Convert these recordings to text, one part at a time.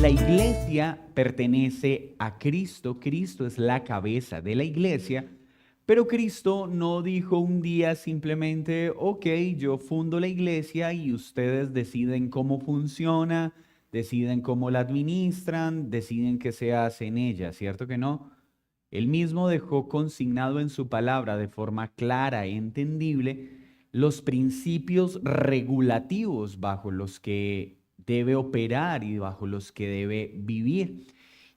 La iglesia pertenece a Cristo, Cristo es la cabeza de la iglesia, pero Cristo no dijo un día simplemente, ok, yo fundo la iglesia y ustedes deciden cómo funciona, deciden cómo la administran, deciden qué se hace en ella, ¿cierto que no? Él mismo dejó consignado en su palabra de forma clara e entendible los principios regulativos bajo los que debe operar y bajo los que debe vivir.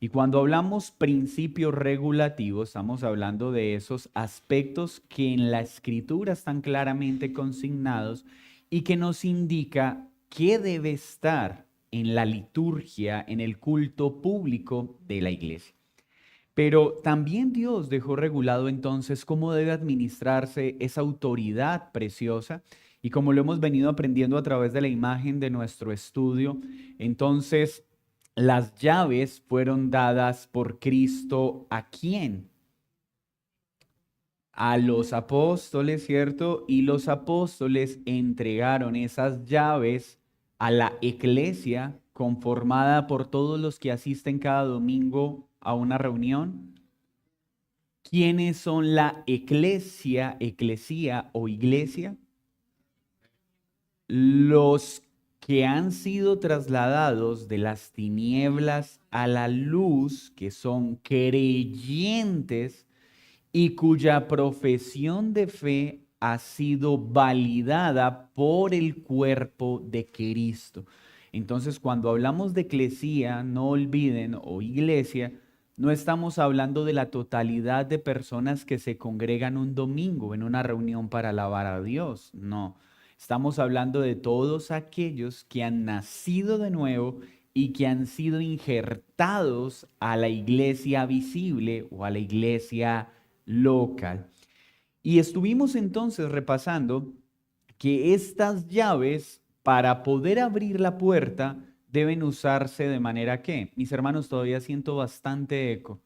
Y cuando hablamos principios regulativos, estamos hablando de esos aspectos que en la escritura están claramente consignados y que nos indica qué debe estar en la liturgia, en el culto público de la iglesia. Pero también Dios dejó regulado entonces cómo debe administrarse esa autoridad preciosa y como lo hemos venido aprendiendo a través de la imagen de nuestro estudio, entonces las llaves fueron dadas por Cristo ¿a quién? A los apóstoles, ¿cierto? Y los apóstoles entregaron esas llaves a la iglesia conformada por todos los que asisten cada domingo a una reunión. ¿Quiénes son la eclesia o iglesia? Los que han sido trasladados de las tinieblas a la luz, que son creyentes y cuya profesión de fe ha sido validada por el cuerpo de Cristo. Entonces, cuando hablamos de eclesía, no olviden, o iglesia, no estamos hablando de la totalidad de personas que se congregan un domingo en una reunión para alabar a Dios, no. Estamos hablando de todos aquellos que han nacido de nuevo y que han sido injertados a la iglesia visible o a la iglesia local. Y estuvimos entonces repasando que estas llaves para poder abrir la puerta deben usarse de manera que, mis hermanos, todavía siento bastante eco.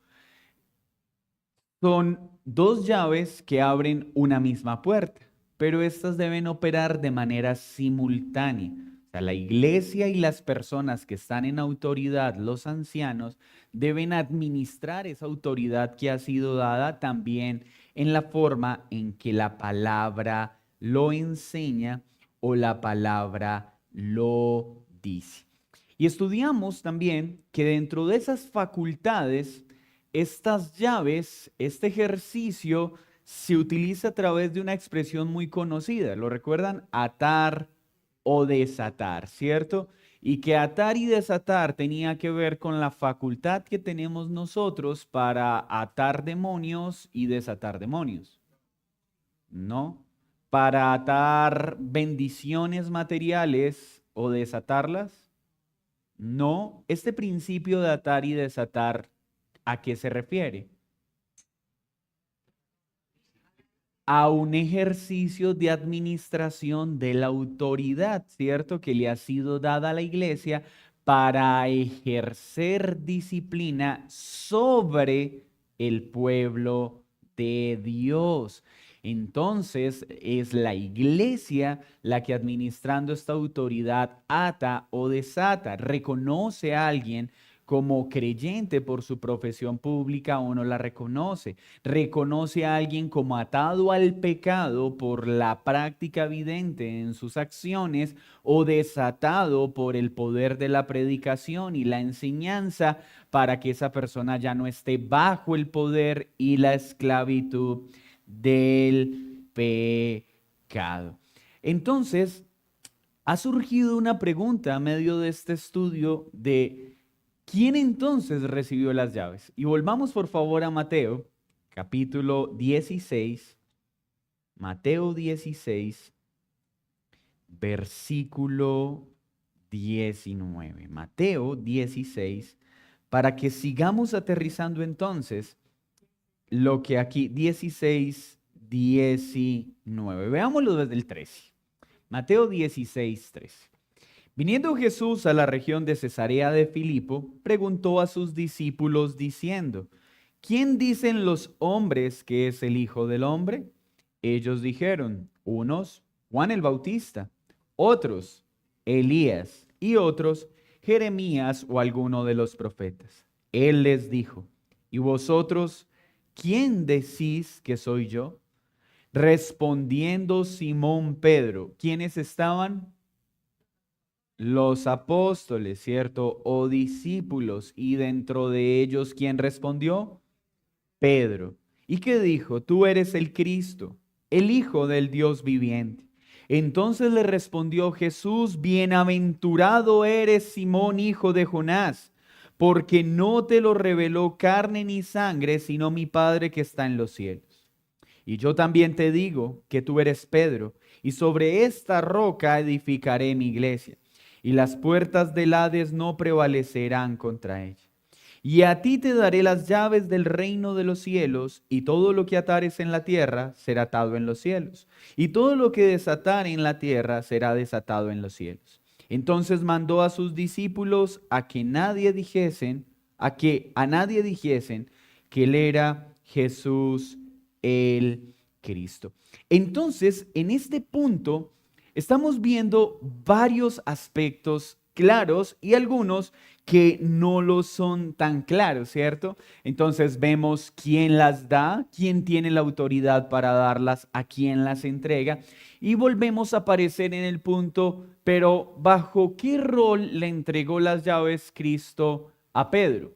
Son dos llaves que abren una misma puerta, pero estas deben operar de manera simultánea. O sea, la iglesia y las personas que están en autoridad, los ancianos, deben administrar esa autoridad que ha sido dada también en la forma en que la palabra lo enseña o la palabra lo dice. Y estudiamos también que dentro de esas facultades, estas llaves, este ejercicio se utiliza a través de una expresión muy conocida. ¿Lo recuerdan? Atar o desatar, ¿cierto? Y que atar y desatar tenía que ver con la facultad que tenemos nosotros para atar demonios y desatar demonios. ¿No? Para atar bendiciones materiales o desatarlas. No, este principio de atar y desatar, ¿a qué se refiere? A un ejercicio de administración de la autoridad, ¿cierto? Que le ha sido dada a la iglesia para ejercer disciplina sobre el pueblo de Dios. Entonces es la iglesia la que administrando esta autoridad ata o desata, reconoce a alguien como creyente por su profesión pública o no la reconoce. Reconoce a alguien como atado al pecado por la práctica evidente en sus acciones o desatado por el poder de la predicación y la enseñanza para que esa persona ya no esté bajo el poder y la esclavitud del pecado. Entonces, ha surgido una pregunta a medio de este estudio de ¿quién entonces recibió las llaves? Y volvamos por favor a Mateo, capítulo 16, Mateo 16, versículo 19. Mateo 16, para que sigamos aterrizando entonces lo que aquí, 16, 19. Veámoslo desde el 13. Mateo 16, 13. Viniendo Jesús a la región de Cesarea de Filipo, preguntó a sus discípulos diciendo, ¿quién dicen los hombres que es el Hijo del Hombre? Ellos dijeron, unos, Juan el Bautista, otros, Elías, y otros, Jeremías o alguno de los profetas. Él les dijo, ¿y vosotros quién decís que soy yo? Respondiendo Simón Pedro, ¿quiénes estaban? Los apóstoles, ¿cierto? O discípulos. Y dentro de ellos, ¿quién respondió? Pedro. ¿Y qué dijo? Tú eres el Cristo, el Hijo del Dios viviente. Entonces le respondió Jesús, bienaventurado eres Simón, hijo de Jonás, porque no te lo reveló carne ni sangre, sino mi Padre que está en los cielos. Y yo también te digo que tú eres Pedro, y sobre esta roca edificaré mi iglesia, y las puertas del Hades no prevalecerán contra ella. Y a ti te daré las llaves del reino de los cielos, y todo lo que atares en la tierra será atado en los cielos, y todo lo que desatare en la tierra será desatado en los cielos. Entonces mandó a sus discípulos a que nadie dijesen, a nadie dijesen que él era Jesús el Cristo. Entonces, en este punto, estamos viendo varios aspectos claros y algunos que no lo son tan claros, ¿cierto? Entonces vemos quién las da, quién tiene la autoridad para darlas, a quién las entrega, y volvemos a aparecer en el punto, pero ¿bajo qué rol le entregó las llaves Cristo a Pedro?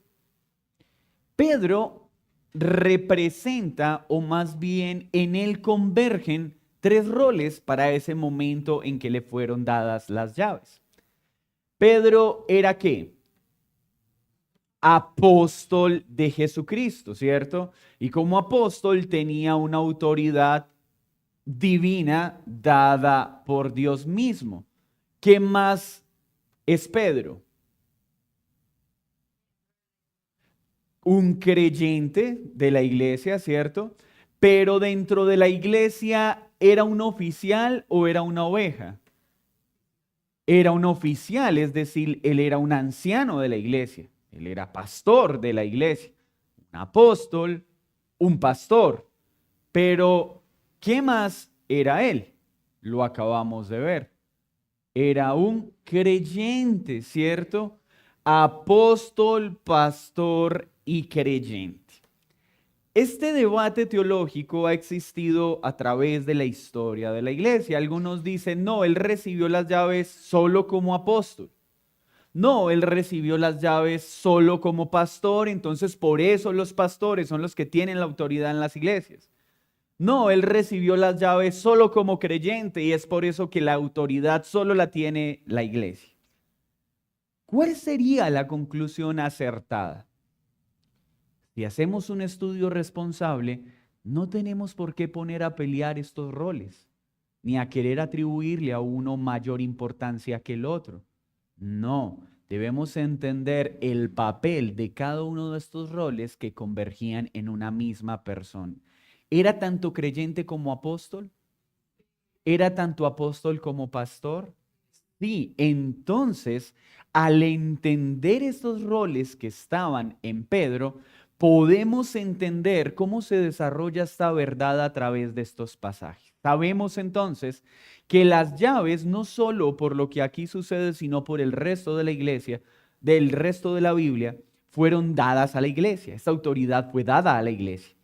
Pedro representa, o más bien en él convergen, tres roles para ese momento en que le fueron dadas las llaves. Pedro era ¿qué? Apóstol de Jesucristo, ¿cierto? Y como apóstol tenía una autoridad divina dada por Dios mismo. ¿Qué más es Pedro? Un creyente de la iglesia, ¿cierto? Pero dentro de la iglesia, ¿era un oficial o era una oveja? Era un oficial, es decir, él era un anciano de la iglesia. Él era pastor de la iglesia, un apóstol, un pastor. Pero, ¿qué más era él? Lo acabamos de ver. Era un creyente, ¿cierto? Apóstol, pastor y creyente. Este debate teológico ha existido a través de la historia de la iglesia. Algunos dicen, no, él recibió las llaves solo como apóstol. No, él recibió las llaves solo como pastor, entonces por eso los pastores son los que tienen la autoridad en las iglesias. No, él recibió las llaves solo como creyente y es por eso que la autoridad solo la tiene la iglesia. ¿Cuál sería la conclusión acertada? Si hacemos un estudio responsable, no tenemos por qué poner a pelear estos roles, ni a querer atribuirle a uno mayor importancia que el otro. No, debemos entender el papel de cada uno de estos roles que convergían en una misma persona. ¿Era tanto creyente como apóstol? ¿Era tanto apóstol como pastor? Sí, entonces, al entender estos roles que estaban en Pedro, podemos entender cómo se desarrolla esta verdad a través de estos pasajes. Sabemos entonces que las llaves, no solo por lo que aquí sucede, sino por el resto de la iglesia, del resto de la Biblia, fueron dadas a la iglesia. Esta autoridad fue dada a la iglesia.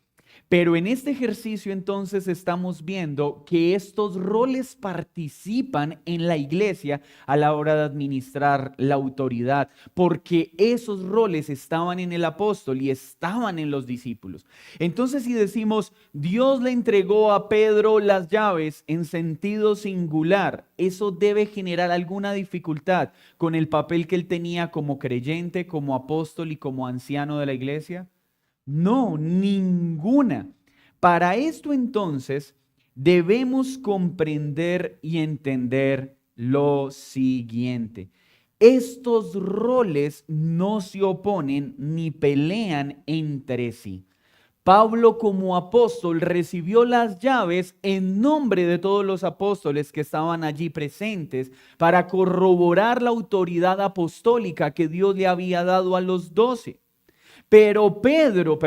Pero en este ejercicio entonces estamos viendo que estos roles participan en la iglesia a la hora de administrar la autoridad, porque esos roles estaban en el apóstol y estaban en los discípulos. Entonces, si decimos, Dios le entregó a Pedro las llaves en sentido singular, eso debe generar alguna dificultad con el papel que él tenía como creyente, como apóstol y como anciano de la iglesia. No, ninguna. Para esto entonces debemos comprender y entender lo siguiente. Estos roles no se oponen ni pelean entre sí. Pablo como apóstol recibió las llaves en nombre de todos los apóstoles que estaban allí presentes para corroborar la autoridad apostólica que Dios le había dado a los 12. Pero Pedro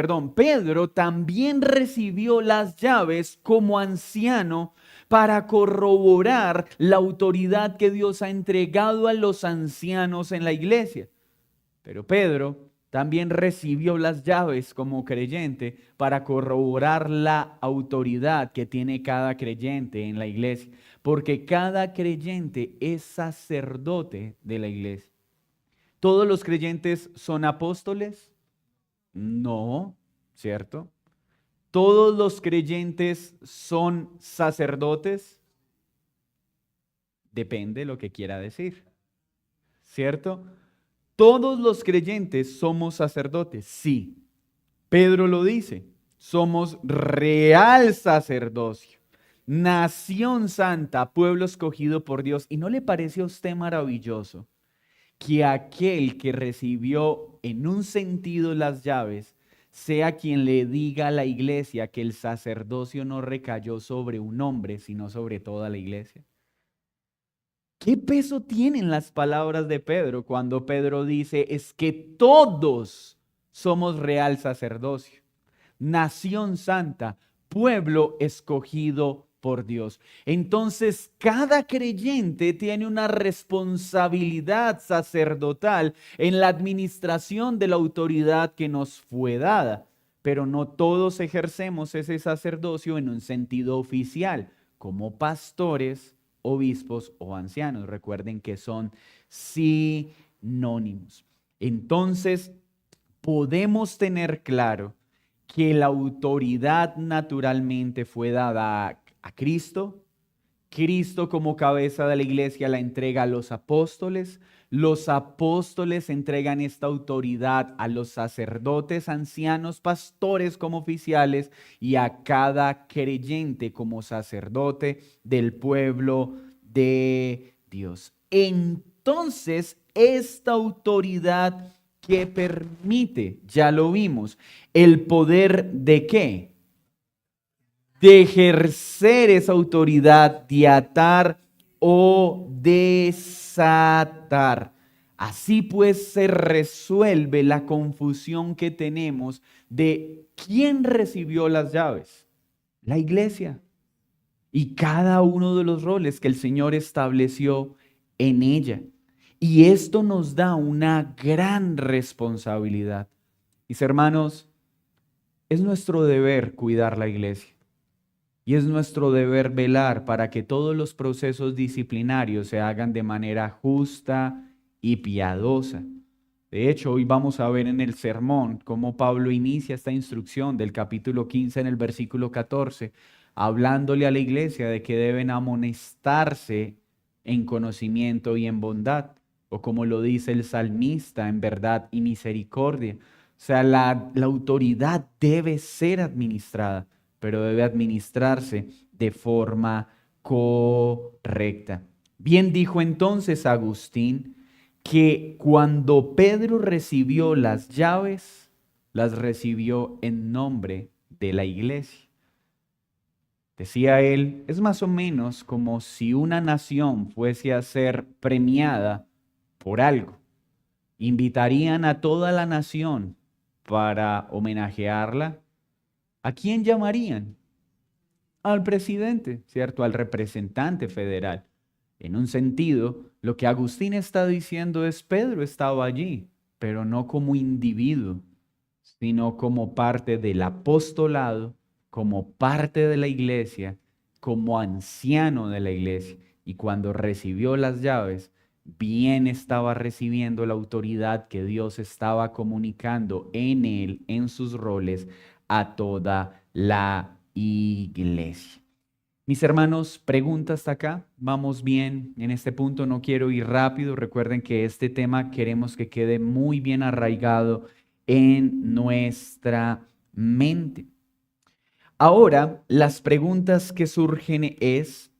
también recibió las llaves como anciano para corroborar la autoridad que Dios ha entregado a los ancianos en la iglesia. Pero Pedro también recibió las llaves como creyente para corroborar la autoridad que tiene cada creyente en la iglesia, porque cada creyente es sacerdote de la iglesia. ¿Todos los creyentes son apóstoles? No, ¿cierto? ¿Todos los creyentes son sacerdotes? Depende de lo que quiera decir, ¿cierto? ¿Todos los creyentes somos sacerdotes? Sí. Pedro lo dice, somos real sacerdocio, nación santa, pueblo escogido por Dios. ¿Y no le parece a usted maravilloso que aquel que recibió en un sentido las llaves sea quien le diga a la iglesia que el sacerdocio no recayó sobre un hombre, sino sobre toda la iglesia? ¿Qué peso tienen las palabras de Pedro cuando Pedro dice es que todos somos real sacerdocio, nación santa, pueblo escogido por Dios? Entonces, cada creyente tiene una responsabilidad sacerdotal en la administración de la autoridad que nos fue dada, pero no todos ejercemos ese sacerdocio en un sentido oficial, como pastores, obispos o ancianos. Recuerden que son sinónimos. Entonces, podemos tener claro que la autoridad naturalmente fue dada a Cristo. Cristo como cabeza de la iglesia la entrega a los apóstoles entregan esta autoridad a los sacerdotes, ancianos, pastores como oficiales y a cada creyente como sacerdote del pueblo de Dios. Entonces, esta autoridad que permite, ya lo vimos, el poder de ¿qué? De ejercer esa autoridad, de atar o desatar. Así pues se resuelve la confusión que tenemos de quién recibió las llaves. La iglesia. Y cada uno de los roles que el Señor estableció en ella. Y esto nos da una gran responsabilidad. Mis hermanos, es nuestro deber cuidar la iglesia. Y es nuestro deber velar para que todos los procesos disciplinarios se hagan de manera justa y piadosa. De hecho, hoy vamos a ver en el sermón cómo Pablo inicia esta instrucción del capítulo 15 en el versículo 14, hablándole a la iglesia de que deben amonestarse en conocimiento y en bondad, o como lo dice el salmista, en verdad y misericordia. O sea, la autoridad debe ser administrada, pero debe administrarse de forma correcta. Bien dijo entonces Agustín que cuando Pedro recibió las llaves, las recibió en nombre de la iglesia. Decía él, es más o menos como si una nación fuese a ser premiada por algo. Invitarían a toda la nación para homenajearla. ¿A quién llamarían? Al presidente, ¿cierto? Al representante federal. En un sentido, lo que Agustín está diciendo es, Pedro estaba allí, pero no como individuo, sino como parte del apostolado, como parte de la iglesia, como anciano de la iglesia. Y cuando recibió las llaves, bien estaba recibiendo la autoridad que Dios estaba comunicando en él, en sus roles, a toda la iglesia. Mis hermanos, pregunta hasta acá. Vamos bien en este punto, no quiero ir rápido. Recuerden que este tema queremos que quede muy bien arraigado en nuestra mente. Ahora, las preguntas que surgen es,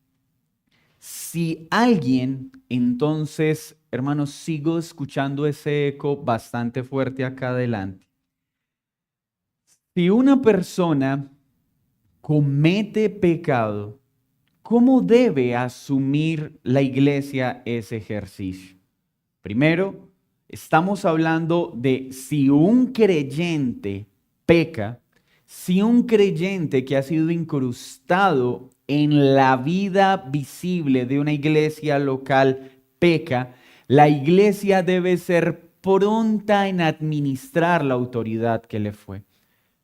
si alguien, entonces, hermanos, sigo escuchando ese eco bastante fuerte acá adelante. Si una persona comete pecado, ¿cómo debe asumir la iglesia ese ejercicio? Primero, Estamos hablando de si un creyente peca, si un creyente que ha sido incrustado en la vida visible de una iglesia local peca, la iglesia debe ser pronta en administrar la autoridad que le fue.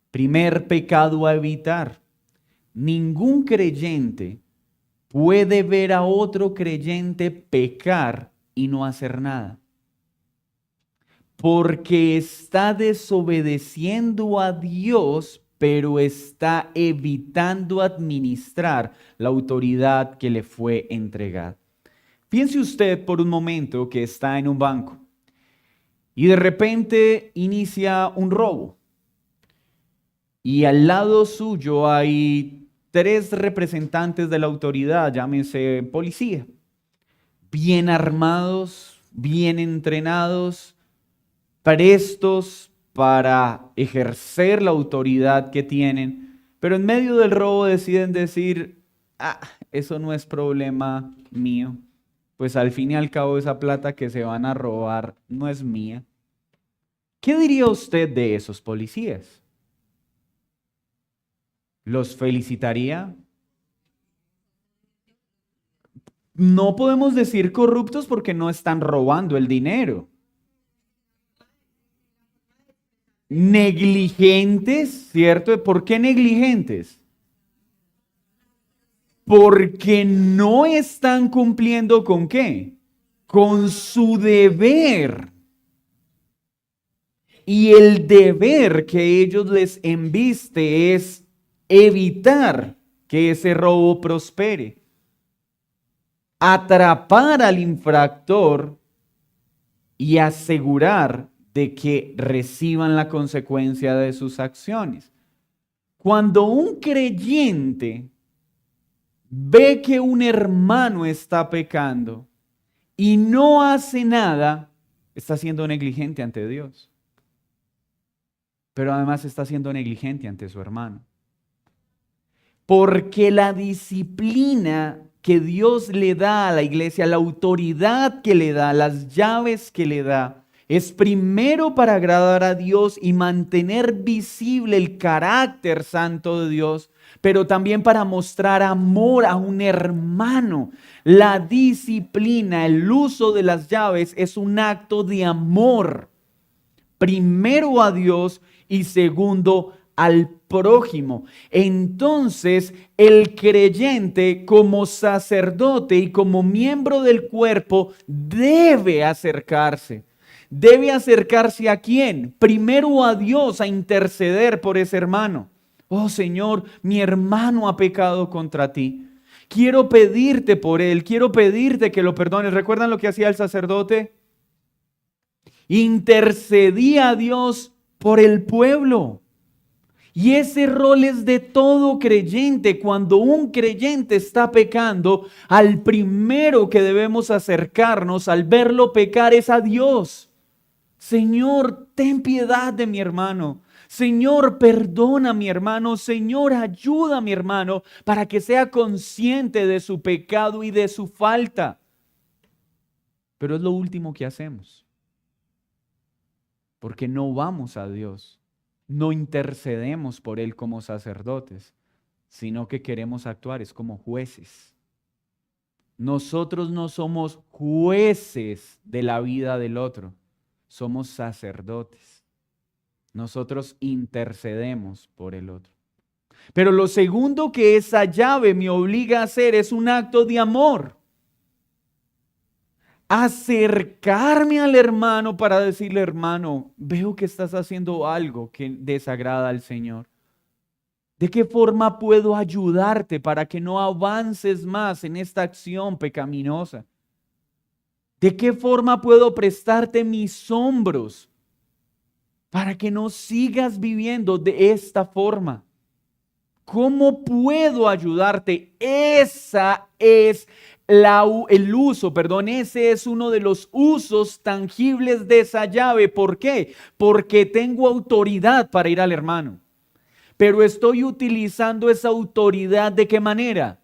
Primer pecado a evitar. Ningún creyente puede ver a otro creyente pecar y no hacer nada, porque está desobedeciendo a Dios, pero está evitando administrar la autoridad que le fue entregada. Piense usted por un momento que está en un banco y de repente inicia un robo y al lado suyo hay 3 representantes de la autoridad, llámese policía, bien armados, bien entrenados, prestos para ejercer la autoridad que tienen, pero en medio del robo deciden decir, eso no es problema mío, pues al fin y al cabo esa plata que se van a robar no es mía. ¿Qué diría usted de esos policías? ¿Los felicitaría? No podemos decir corruptos porque no están robando el dinero. Negligentes, ¿cierto? ¿Por qué negligentes? Porque no están cumpliendo ¿con qué? Con su deber. Y el deber que ellos les embiste es evitar que ese robo prospere. Atrapar al infractor y asegurar de que reciban la consecuencia de sus acciones. Cuando un creyente ve que un hermano está pecando y no hace nada, está siendo negligente ante Dios. Pero además está siendo negligente ante su hermano. Porque la disciplina que Dios le da a la iglesia, la autoridad que le da, las llaves que le da, es primero para agradar a Dios y mantener visible el carácter santo de Dios, pero también para mostrar amor a un hermano. La disciplina, el uso de las llaves es un acto de amor, primero a Dios y segundo al prójimo. Entonces, el creyente como sacerdote y como miembro del cuerpo debe acercarse. ¿Debe acercarse a quién? Primero a Dios, a interceder por ese hermano. Oh Señor, mi hermano ha pecado contra ti. Quiero pedirte por él, quiero pedirte que lo perdones. ¿Recuerdan lo que hacía el sacerdote? Intercedía a Dios por el pueblo. Y ese rol es de todo creyente. Cuando un creyente está pecando, al primero que debemos acercarnos al verlo pecar es a Dios. Señor, ten piedad de mi hermano. Señor, perdona a mi hermano. Señor, ayuda a mi hermano para que sea consciente de su pecado y de su falta. Pero es lo último que hacemos. Porque no vamos a Dios. No intercedemos por Él como sacerdotes, sino que queremos actuar es como jueces. Nosotros no somos jueces de la vida del otro, somos sacerdotes. Nosotros intercedemos por el otro. Pero lo segundo que esa llave me obliga a hacer es un acto de amor. Acercarme al hermano para decirle, hermano, veo que estás haciendo algo que desagrada al Señor. ¿De qué forma puedo ayudarte para que no avances más en esta acción pecaminosa? ¿De qué forma puedo prestarte mis hombros para que no sigas viviendo de esta forma? ¿Cómo puedo ayudarte? Ese es uno de los usos tangibles de esa llave. ¿Por qué? Porque tengo autoridad para ir al hermano. Pero estoy utilizando esa autoridad ¿de qué manera?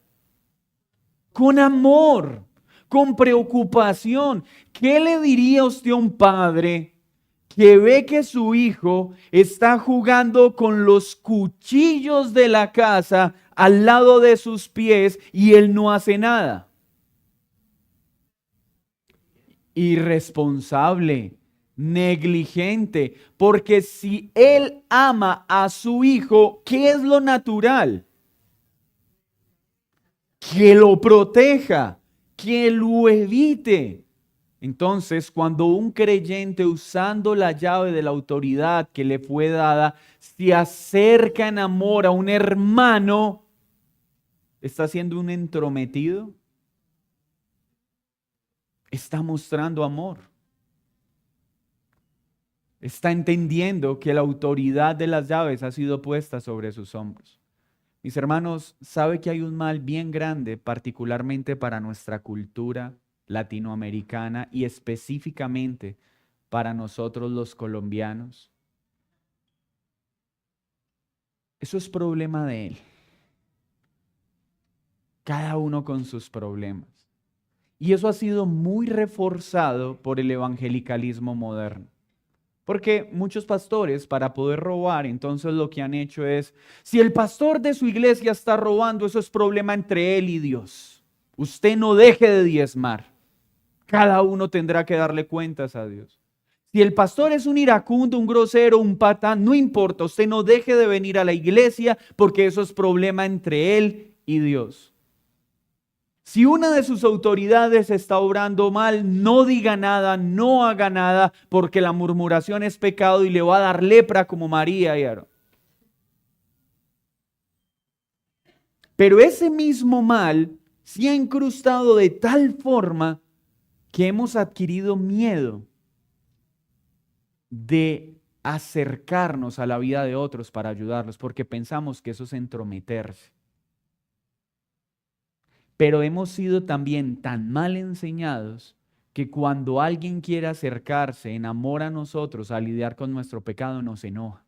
Con amor, con preocupación. ¿Qué le diría usted a un padre que ve que su hijo está jugando con los cuchillos de la casa al lado de sus pies y él no hace nada? Irresponsable, negligente, porque si él ama a su hijo, ¿qué es lo natural? Que lo proteja, que lo evite. Entonces, cuando un creyente usando la llave de la autoridad que le fue dada, se acerca en amor a un hermano, ¿está siendo un entrometido? Está mostrando amor. Está entendiendo que la autoridad de las llaves ha sido puesta sobre sus hombros. Mis hermanos, ¿sabe que hay un mal bien grande, particularmente para nuestra cultura latinoamericana y específicamente para nosotros los colombianos? Eso es problema de él. Cada uno con sus problemas. Y eso ha sido muy reforzado por el evangelicalismo moderno. Porque muchos pastores, para poder robar, entonces lo que han hecho es, si el pastor de su iglesia está robando, eso es problema entre él y Dios. Usted no deje de diezmar. Cada uno tendrá que darle cuentas a Dios. Si el pastor es un iracundo, un grosero, un patán, no importa, usted no deje de venir a la iglesia porque eso es problema entre él y Dios. Si una de sus autoridades está obrando mal, no diga nada, no haga nada, porque la murmuración es pecado y le va a dar lepra como María y Aarón. Pero ese mismo mal se ha incrustado de tal forma que hemos adquirido miedo de acercarnos a la vida de otros para ayudarlos, porque pensamos que eso es entrometerse. Pero hemos sido también tan mal enseñados que cuando alguien quiere acercarse en amor a nosotros a lidiar con nuestro pecado, nos enoja,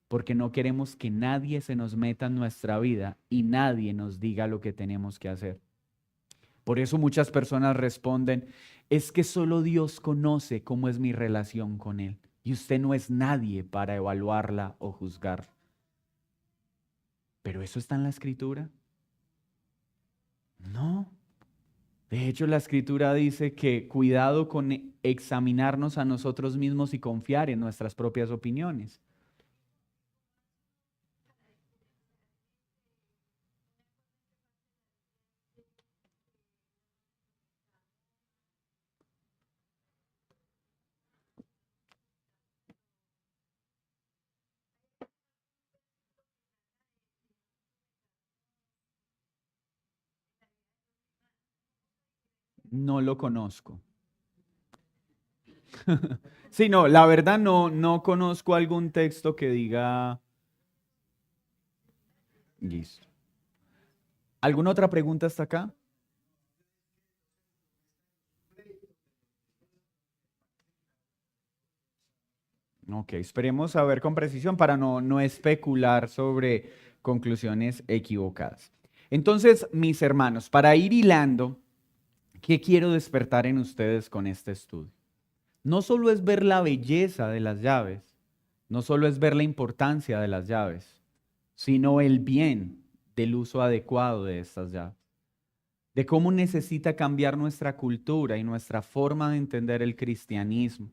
porque no queremos que nadie se nos meta en nuestra vida y nadie nos diga lo que tenemos que hacer. Por eso muchas personas responden, es que solo Dios conoce cómo es mi relación con Él y usted no es nadie para evaluarla o juzgarla. ¿Pero eso está en la Escritura? No. De hecho, la Escritura dice que cuidado con examinarnos a nosotros mismos y confiar en nuestras propias opiniones. No lo conozco. Sí, no, la verdad no conozco algún texto que diga... Listo. ¿Alguna otra pregunta hasta acá? Ok, esperemos saber con precisión para no especular sobre conclusiones equivocadas. Entonces, mis hermanos, para ir hilando, ¿qué quiero despertar en ustedes con este estudio? No solo es ver la belleza de las llaves, no solo es ver la importancia de las llaves, sino el bien del uso adecuado de estas llaves, de cómo necesita cambiar nuestra cultura y nuestra forma de entender el cristianismo,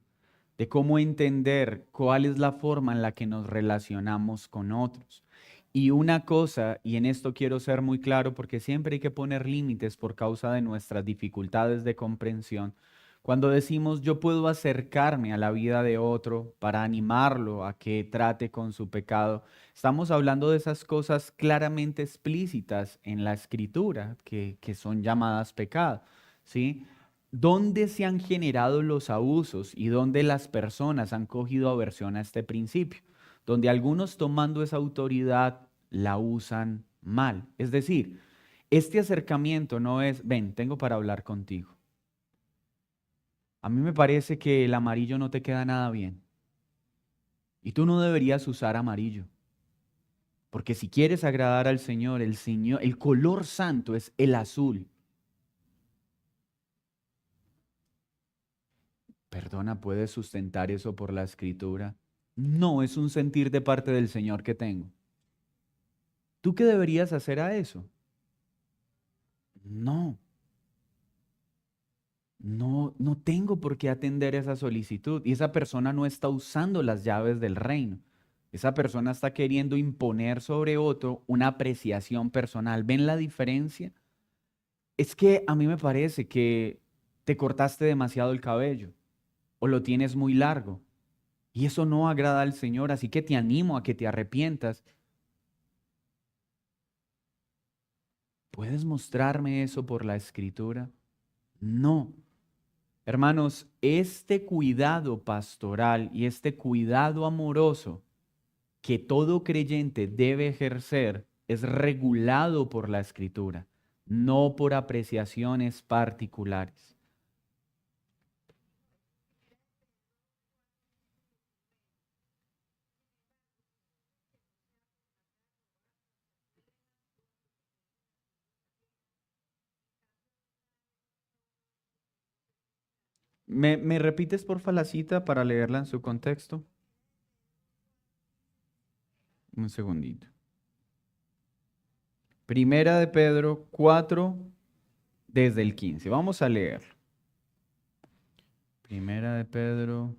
de cómo entender cuál es la forma en la que nos relacionamos con otros. Y una cosa, y en esto quiero ser muy claro porque siempre hay que poner límites por causa de nuestras dificultades de comprensión. Cuando decimos yo puedo acercarme a la vida de otro para animarlo a que trate con su pecado, estamos hablando de esas cosas claramente explícitas en la escritura que son llamadas pecado, ¿sí? ¿Dónde se han generado los abusos y dónde las personas han cogido aversión a este principio? Donde algunos tomando esa autoridad la usan mal. Es decir, este acercamiento no es, ven, tengo para hablar contigo. A mí me parece que el amarillo no te queda nada bien. Y tú no deberías usar amarillo. Porque si quieres agradar al Señor, el color santo es el azul. Perdona, ¿puedes sustentar eso por la escritura? No, es un sentir de parte del Señor que tengo. ¿Tú qué deberías hacer a eso? No, no tengo por qué atender esa solicitud. Y esa persona no está usando las llaves del reino. Esa persona está queriendo imponer sobre otro una apreciación personal. ¿Ven la diferencia? Es que a mí me parece que te cortaste demasiado el cabello o lo tienes muy largo y eso no agrada al Señor, así que te animo a que te arrepientas. ¿Puedes mostrarme eso por la escritura? No. Hermanos, este cuidado pastoral y este cuidado amoroso que todo creyente debe ejercer es regulado por la escritura, no por apreciaciones particulares. ¿Me repites porfa la cita para leerla en su contexto? Un segundito. Primera de Pedro 4, desde el 15. Vamos a leer. Primera de Pedro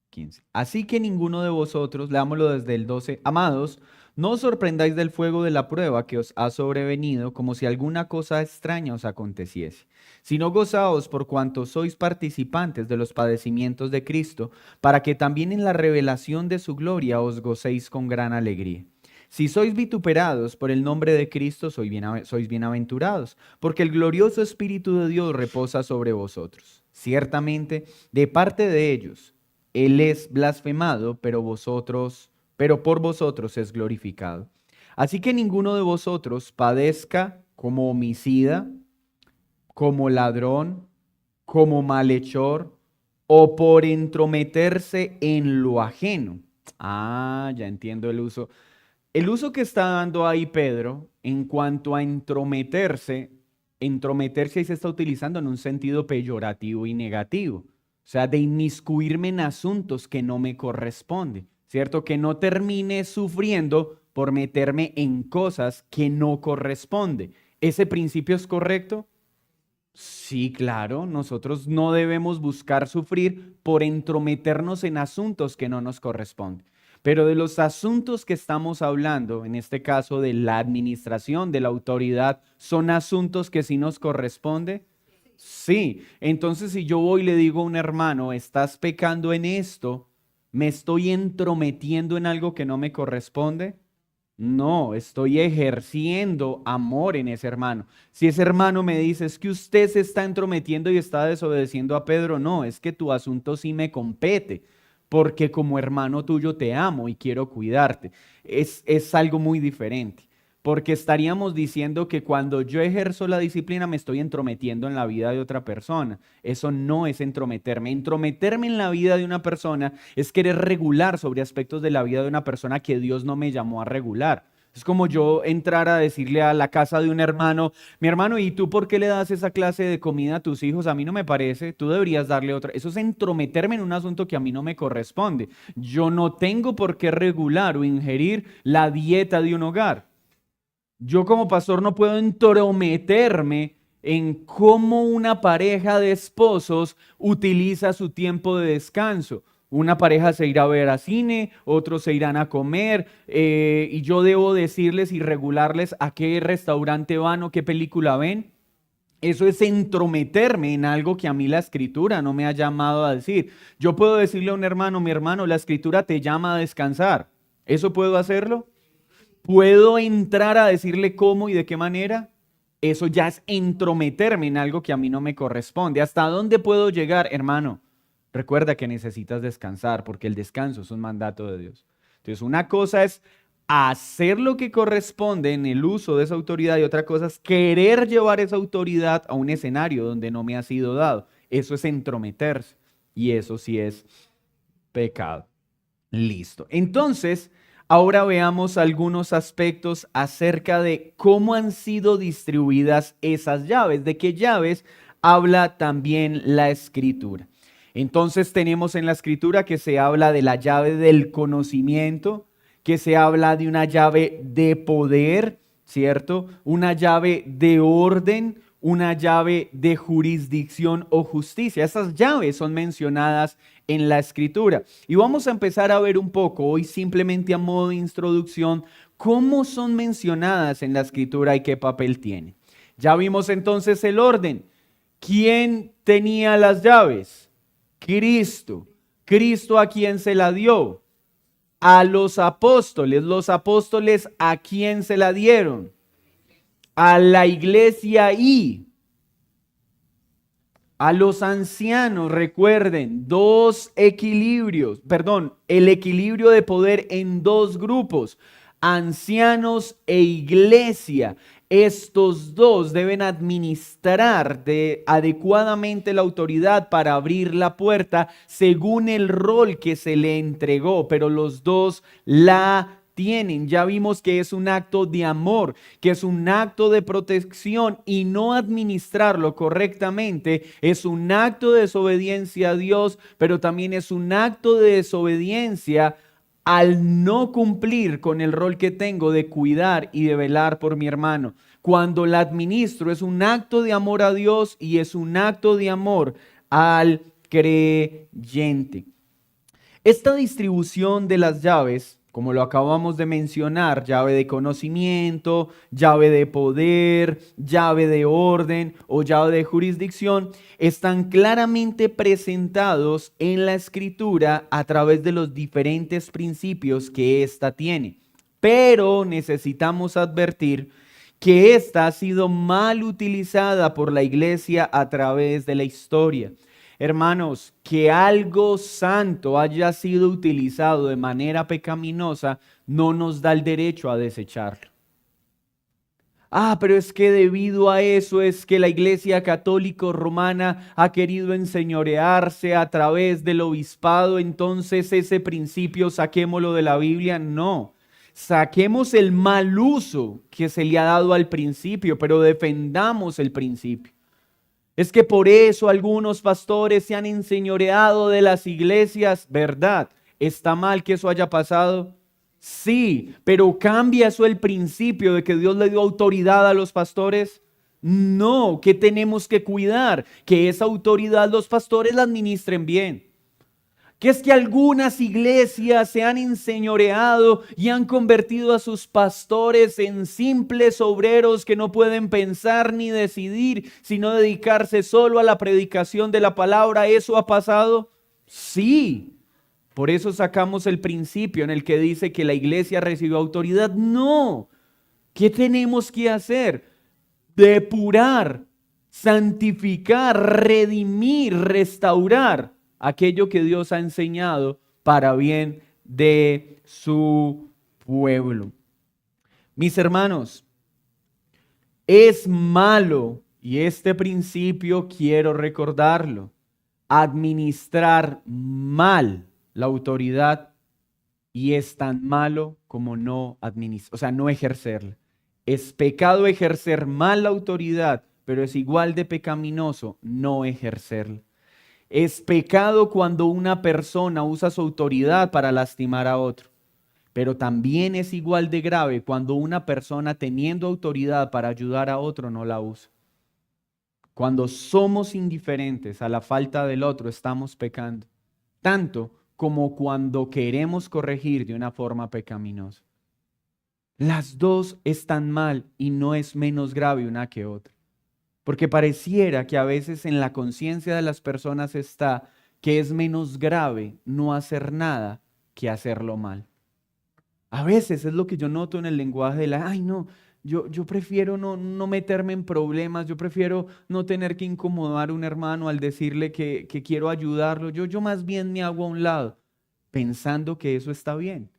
15. Así que ninguno de vosotros, leámoslo desde el 12, amados, no os sorprendáis del fuego de la prueba que os ha sobrevenido, como si alguna cosa extraña os aconteciese, sino gozaos por cuanto sois participantes de los padecimientos de Cristo, para que también en la revelación de su gloria os gocéis con gran alegría. Si sois vituperados por el nombre de Cristo, sois bienaventurados, porque el glorioso Espíritu de Dios reposa sobre vosotros. Ciertamente, de parte de ellos, Él es blasfemado, pero por vosotros es glorificado. Así que ninguno de vosotros padezca como homicida, como ladrón, como malhechor o por entrometerse en lo ajeno. Ah, ya entiendo el uso. El uso que está dando ahí Pedro en cuanto a entrometerse ahí se está utilizando en un sentido peyorativo y negativo. O sea, de inmiscuirme en asuntos que no me corresponden, ¿cierto? Que no termine sufriendo por meterme en cosas que no corresponden. ¿Ese principio es correcto? Sí, claro, nosotros no debemos buscar sufrir por entrometernos en asuntos que no nos corresponden. Pero de los asuntos que estamos hablando, en este caso de la administración, de la autoridad, ¿son asuntos que sí nos corresponde? Sí. Entonces, si yo voy y le digo a un hermano, estás pecando en esto, ¿me estoy entrometiendo en algo que no me corresponde? No, estoy ejerciendo amor en ese hermano. Si ese hermano me dice, es que usted se está entrometiendo y está desobedeciendo a Pedro, no, es que tu asunto sí me compete, porque como hermano tuyo te amo y quiero cuidarte. Es algo muy diferente, porque estaríamos diciendo que cuando yo ejerzo la disciplina me estoy entrometiendo en la vida de otra persona. Eso no es entrometerme. Entrometerme en la vida de una persona es querer regular sobre aspectos de la vida de una persona que Dios no me llamó a regular. Es como yo entrar a decirle a la casa de un hermano, mi hermano, ¿y tú por qué le das esa clase de comida a tus hijos? A mí no me parece, tú deberías darle otra. Eso es entrometerme en un asunto que a mí no me corresponde. Yo no tengo por qué regular o ingerir la dieta de un hogar. Yo como pastor no puedo entrometerme en cómo una pareja de esposos utiliza su tiempo de descanso. Una pareja se irá a ver a cine, otros se irán a comer, y yo debo decirles y regularles a qué restaurante van o qué película ven. Eso es entrometerme en algo que a mí la escritura no me ha llamado a decir. Yo puedo decirle a un hermano, mi hermano, la escritura te llama a descansar. ¿Eso puedo hacerlo? ¿Puedo entrar a decirle cómo y de qué manera? Eso ya es entrometerme en algo que a mí no me corresponde. ¿Hasta dónde puedo llegar, hermano? Recuerda que necesitas descansar porque el descanso es un mandato de Dios. Entonces, una cosa es hacer lo que corresponde en el uso de esa autoridad y otra cosa es querer llevar esa autoridad a un escenario donde no me ha sido dado. Eso es entrometerse y eso sí es pecado. Listo. Entonces, ahora veamos algunos aspectos acerca de cómo han sido distribuidas esas llaves, de qué llaves habla también la escritura. Entonces tenemos en la escritura que se habla de la llave del conocimiento, que se habla de una llave de poder, ¿cierto? Una llave de orden, una llave de jurisdicción o justicia. Esas llaves son mencionadas en la escritura. Y vamos a empezar a ver un poco, hoy simplemente a modo de introducción, cómo son mencionadas en la escritura y qué papel tienen. Ya vimos entonces el orden. ¿Quién tenía las llaves? Cristo. ¿Cristo a quién se la dio? A los apóstoles. ¿Los apóstoles a quién se la dieron? A la iglesia y a los ancianos. Recuerden, el equilibrio de poder en dos grupos, ancianos e iglesia. Estos dos deben administrar adecuadamente la autoridad para abrir la puerta según el rol que se le entregó, pero los dos la tienen. Ya vimos que es un acto de amor, que es un acto de protección, y no administrarlo correctamente es un acto de desobediencia a Dios, pero también es un acto de desobediencia al no cumplir con el rol que tengo de cuidar y de velar por mi hermano. Cuando la administro es un acto de amor a Dios y es un acto de amor al creyente. Esta distribución de las llaves, como lo acabamos de mencionar, llave de conocimiento, llave de poder, llave de orden o llave de jurisdicción, están claramente presentados en la escritura a través de los diferentes principios que ésta tiene. Pero necesitamos advertir que ésta ha sido mal utilizada por la iglesia a través de la historia. Hermanos, que algo santo haya sido utilizado de manera pecaminosa no nos da el derecho a desecharlo. Pero es que debido a eso es que la Iglesia Católica Romana ha querido enseñorearse a través del obispado, entonces ese principio saquémoslo de la Biblia. No, saquemos el mal uso que se le ha dado al principio, pero defendamos el principio. Es que por eso algunos pastores se han enseñoreado de las iglesias, ¿verdad? ¿Está mal que eso haya pasado? Sí, pero ¿cambia eso el principio de que Dios le dio autoridad a los pastores? No, que tenemos que cuidar que esa autoridad los pastores la administren bien. Que es que algunas iglesias se han enseñoreado y han convertido a sus pastores en simples obreros que no pueden pensar ni decidir, sino dedicarse solo a la predicación de la palabra. ¿Eso ha pasado? Sí. Por eso sacamos el principio en el que dice que la iglesia recibió autoridad. No. ¿Qué tenemos que hacer? Depurar, santificar, redimir, restaurar aquello que Dios ha enseñado para bien de su pueblo. Mis hermanos, es malo, y este principio quiero recordarlo, administrar mal la autoridad, y es tan malo como no ejercerla. Es pecado ejercer mal la autoridad, pero es igual de pecaminoso no ejercerla. Es pecado cuando una persona usa su autoridad para lastimar a otro, pero también es igual de grave cuando una persona teniendo autoridad para ayudar a otro no la usa. Cuando somos indiferentes a la falta del otro, estamos pecando, tanto como cuando queremos corregir de una forma pecaminosa. Las dos están mal y no es menos grave una que otra. Porque pareciera que a veces en la conciencia de las personas está que es menos grave no hacer nada que hacerlo mal. A veces es lo que yo noto en el lenguaje de yo prefiero no meterme en problemas, yo prefiero no tener que incomodar a un hermano al decirle que quiero ayudarlo, yo más bien me hago a un lado, pensando que eso está bien.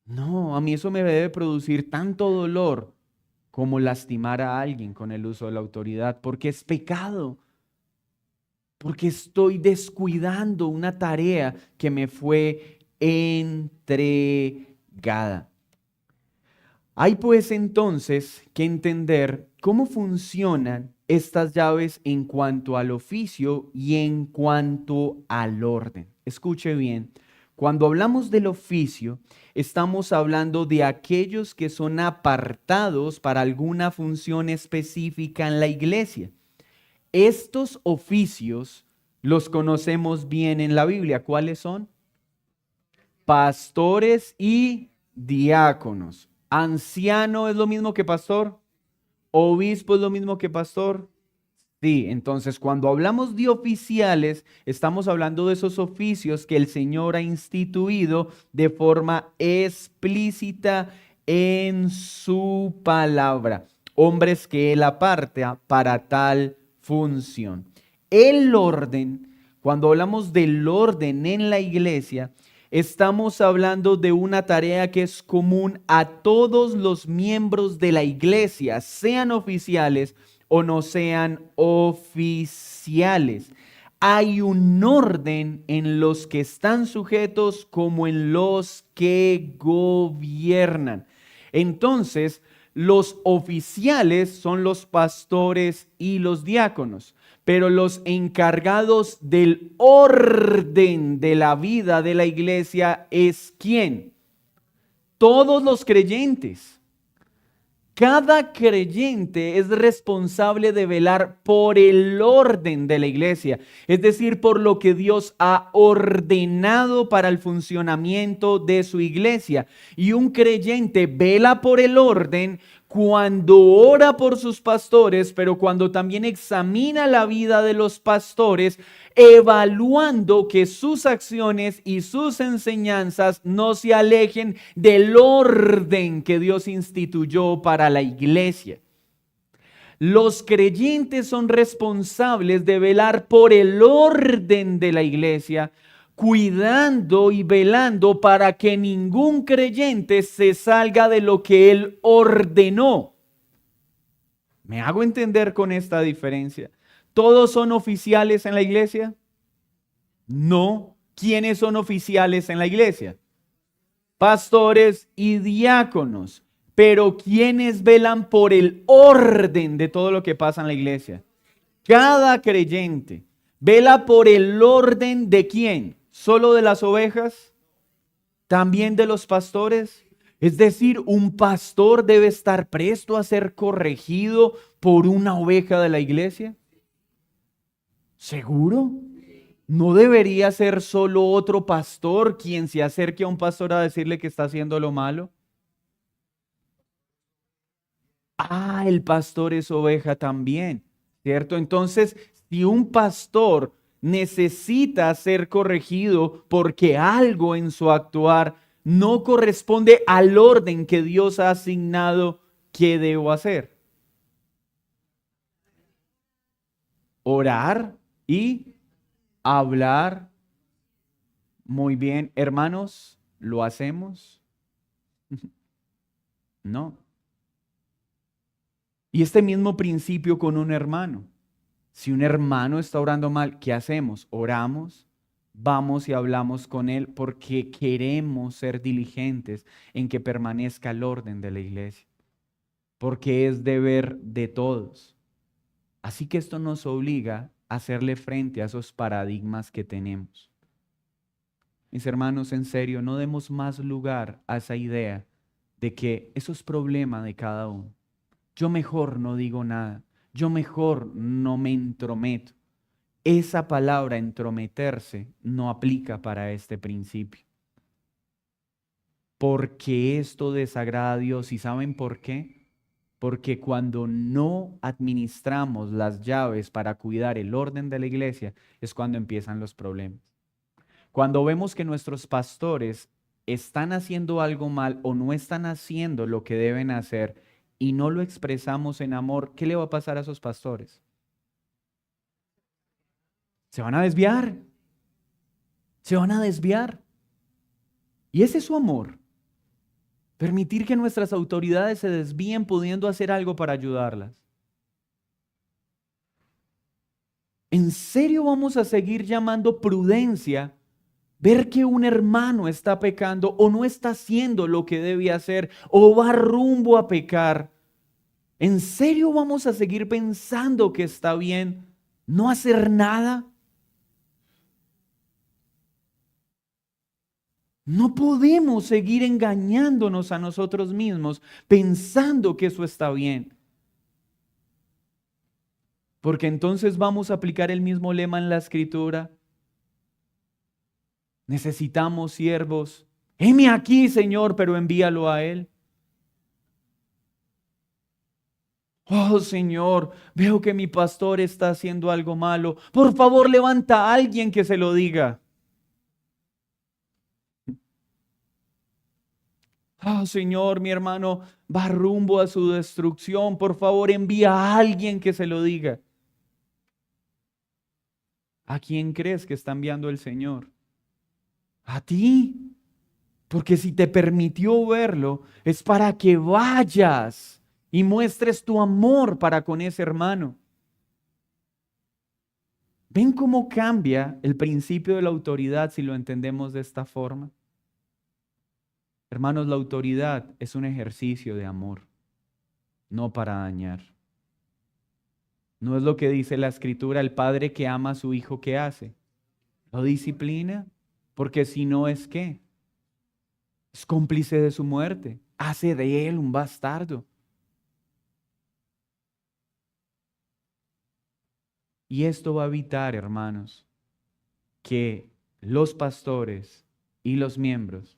No, a mí eso me debe producir tanto dolor como lastimar a alguien con el uso de la autoridad, porque es pecado, porque estoy descuidando una tarea que me fue entregada. Hay pues entonces que entender cómo funcionan estas llaves en cuanto al oficio y en cuanto al orden. Escuche bien, cuando hablamos del oficio, estamos hablando de aquellos que son apartados para alguna función específica en la iglesia. Estos oficios los conocemos bien en la Biblia. ¿Cuáles son? Pastores y diáconos. ¿Anciano es lo mismo que pastor? ¿Obispo es lo mismo que pastor? Sí, entonces cuando hablamos de oficiales, estamos hablando de esos oficios que el Señor ha instituido de forma explícita en su palabra. Hombres que Él aparta para tal función. El orden, cuando hablamos del orden en la iglesia, estamos hablando de una tarea que es común a todos los miembros de la iglesia, sean oficiales o no sean oficiales. Hay un orden en los que están sujetos como en los que gobiernan. Entonces, los oficiales son los pastores y los diáconos, pero los encargados del orden de la vida de la iglesia es ¿quién? Todos los creyentes. Cada creyente es responsable de velar por el orden de la iglesia, es decir, por lo que Dios ha ordenado para el funcionamiento de su iglesia. Y un creyente vela por el orden cuando ora por sus pastores, pero cuando también examina la vida de los pastores, evaluando que sus acciones y sus enseñanzas no se alejen del orden que Dios instituyó para la iglesia. Los creyentes son responsables de velar por el orden de la iglesia, cuidando y velando para que ningún creyente se salga de lo que Él ordenó. ¿Me hago entender con esta diferencia? ¿Todos son oficiales en la iglesia? No. ¿Quiénes son oficiales en la iglesia? Pastores y diáconos. Pero ¿quiénes velan por el orden de todo lo que pasa en la iglesia? Cada creyente vela por el orden de ¿quién? ¿Solo de las ovejas? ¿También de los pastores? Es decir, un pastor debe estar presto a ser corregido por una oveja de la iglesia. ¿Seguro? ¿No debería ser solo otro pastor quien se acerque a un pastor a decirle que está haciendo lo malo? Ah, el pastor es oveja también, ¿cierto? Entonces, si un pastor necesita ser corregido porque algo en su actuar no corresponde al orden que Dios ha asignado, ¿qué debo hacer? Orar y hablar. Muy bien, hermanos, ¿lo hacemos? No. Y este mismo principio con un hermano. Si un hermano está orando mal, ¿qué hacemos? Oramos, vamos y hablamos con él porque queremos ser diligentes en que permanezca el orden de la iglesia, porque es deber de todos. Así que esto nos obliga a hacerle frente a esos paradigmas que tenemos. Mis hermanos, en serio, no demos más lugar a esa idea de que eso es problema de cada uno. Yo mejor no digo nada. Yo mejor no me entrometo. Esa palabra entrometerse no aplica para este principio. Porque esto desagrada a Dios. ¿Y saben por qué? Porque cuando no administramos las llaves para cuidar el orden de la iglesia, es cuando empiezan los problemas. Cuando vemos que nuestros pastores están haciendo algo mal o no están haciendo lo que deben hacer, y no lo expresamos en amor, ¿qué le va a pasar a esos pastores? Se van a desviar. Se van a desviar. Y ese es su amor. Permitir que nuestras autoridades se desvíen pudiendo hacer algo para ayudarlas. ¿En serio vamos a seguir llamando prudencia ver que un hermano está pecando o no está haciendo lo que debe hacer o va rumbo a pecar? ¿En serio vamos a seguir pensando que está bien no hacer nada? No podemos seguir engañándonos a nosotros mismos pensando que eso está bien. Porque entonces vamos a aplicar el mismo lema en la escritura. Necesitamos siervos. Heme aquí, Señor, pero envíalo a Él. Oh, Señor, veo que mi pastor está haciendo algo malo. Por favor, levanta a alguien que se lo diga. Oh, Señor, mi hermano va rumbo a su destrucción. Por favor, envía a alguien que se lo diga. ¿A quién crees que está enviando el Señor? A ti. Porque si te permitió verlo, es para que vayas y muestres tu amor para con ese hermano. ¿Ven cómo cambia el principio de la autoridad si lo entendemos de esta forma? Hermanos, la autoridad es un ejercicio de amor, no para dañar. ¿No es lo que dice la escritura? El padre que ama a su hijo, ¿qué hace? Lo disciplina, porque si no es ¿qué? Es cómplice de su muerte, hace de él un bastardo. Y esto va a evitar, hermanos, que los pastores y los miembros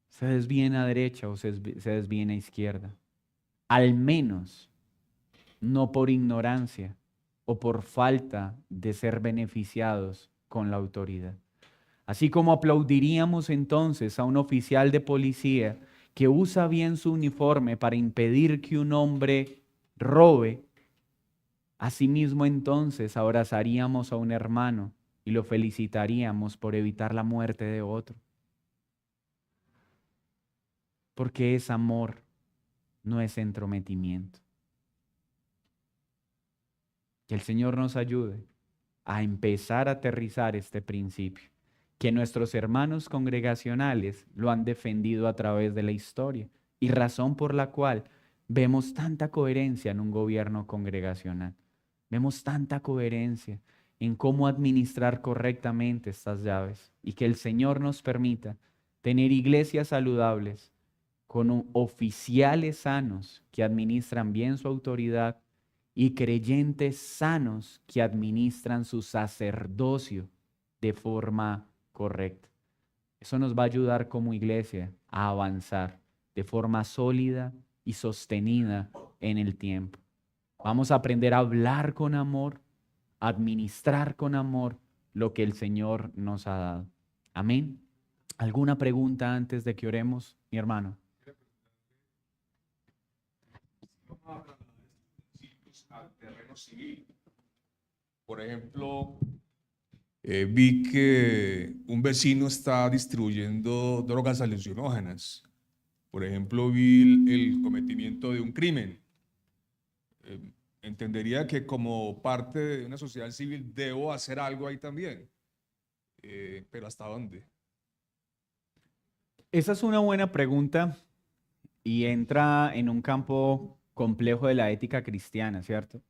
se desvíen a derecha o se desvíen a izquierda. Al menos no por ignorancia o por falta de ser beneficiados con la autoridad. Así como aplaudiríamos entonces a un oficial de policía que usa bien su uniforme para impedir que un hombre robe, asimismo entonces abrazaríamos a un hermano y lo felicitaríamos por evitar la muerte de otro. Porque es amor, no es entrometimiento. Que el Señor nos ayude a empezar a aterrizar este principio, que nuestros hermanos congregacionales lo han defendido a través de la historia y razón por la cual vemos tanta coherencia en un gobierno congregacional. Vemos tanta coherencia en cómo administrar correctamente estas llaves y que el Señor nos permita tener iglesias saludables con oficiales sanos que administran bien su autoridad y creyentes sanos que administran su sacerdocio de forma correcta. Eso nos va a ayudar como iglesia a avanzar de forma sólida y sostenida en el tiempo. Vamos a aprender a hablar con amor, a administrar con amor lo que el Señor nos ha dado. Amén. ¿Alguna pregunta antes de que oremos, mi hermano? Al terreno civil. Por ejemplo, vi que un vecino está distribuyendo drogas alucinógenas. Por ejemplo, vi el cometimiento de un crimen. Entendería que como parte de una sociedad civil debo hacer algo ahí también. Pero ¿hasta dónde? Esa es una buena pregunta y entra en un campo complejo de la ética cristiana, ¿cierto?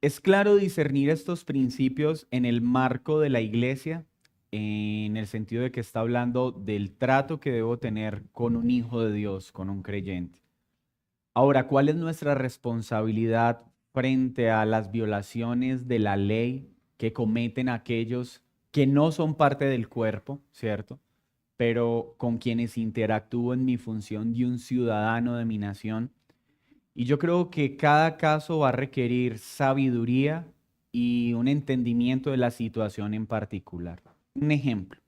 Es claro discernir estos principios en el marco de la iglesia, en el sentido de que está hablando del trato que debo tener con un hijo de Dios, con un creyente. Ahora, ¿cuál es nuestra responsabilidad frente a las violaciones de la ley que cometen aquellos que no son parte del cuerpo, ¿cierto? Pero con quienes interactúo en mi función de un ciudadano de mi nación? Y yo creo que cada caso va a requerir sabiduría y un entendimiento de la situación en particular. Un ejemplo,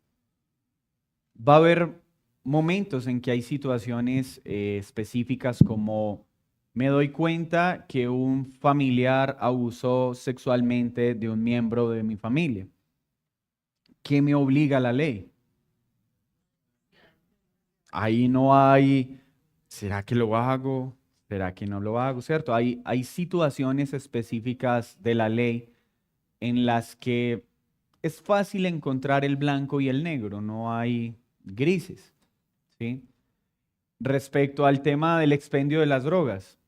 va a haber momentos en que hay situaciones específicas como me doy cuenta que un familiar abusó sexualmente de un miembro de mi familia. ¿Qué me obliga la ley? Ahí no hay, ¿será que lo hago? ¿Será que no lo hago? ¿Cierto? Hay situaciones específicas de la ley en las que es fácil encontrar el blanco y el negro, no hay grises, ¿sí? Respecto al tema del expendio de las drogas,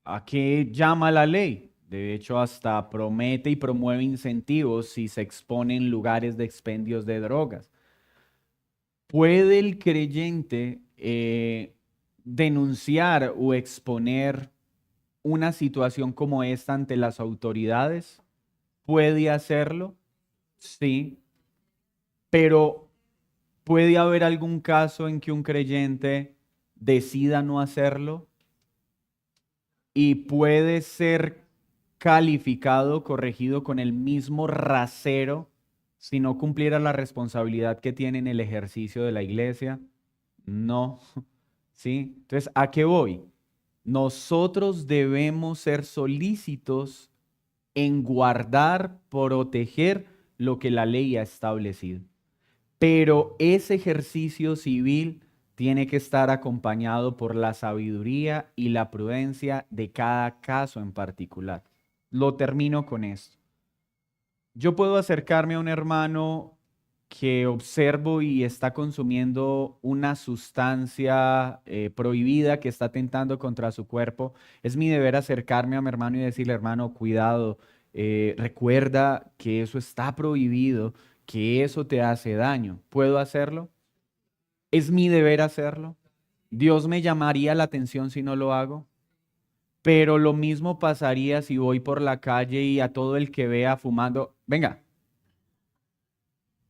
¿A qué llama la ley? De hecho, hasta promete y promueve incentivos si se exponen lugares de expendios de drogas. ¿Puede el creyente denunciar o exponer una situación como esta ante las autoridades? ¿Puede hacerlo? Sí, pero ¿puede haber algún caso en que un creyente decida no hacerlo y puede ser calificado, corregido con el mismo rasero si no cumpliera la responsabilidad que tiene en el ejercicio de la iglesia? No. ¿Sí? Entonces, ¿a qué voy? Nosotros debemos ser solícitos en guardar, proteger lo que la ley ha establecido. Pero ese ejercicio civil tiene que estar acompañado por la sabiduría y la prudencia de cada caso en particular. Lo termino con esto. Yo puedo acercarme a un hermano que observo y está consumiendo una sustancia prohibida que está atentando contra su cuerpo. Es mi deber acercarme a mi hermano y decirle, hermano, cuidado, recuerda que eso está prohibido, que eso te hace daño. ¿Puedo hacerlo? ¿Es mi deber hacerlo? ¿Dios me llamaría la atención si no lo hago? Pero lo mismo pasaría si voy por la calle y a todo el que vea fumando, venga,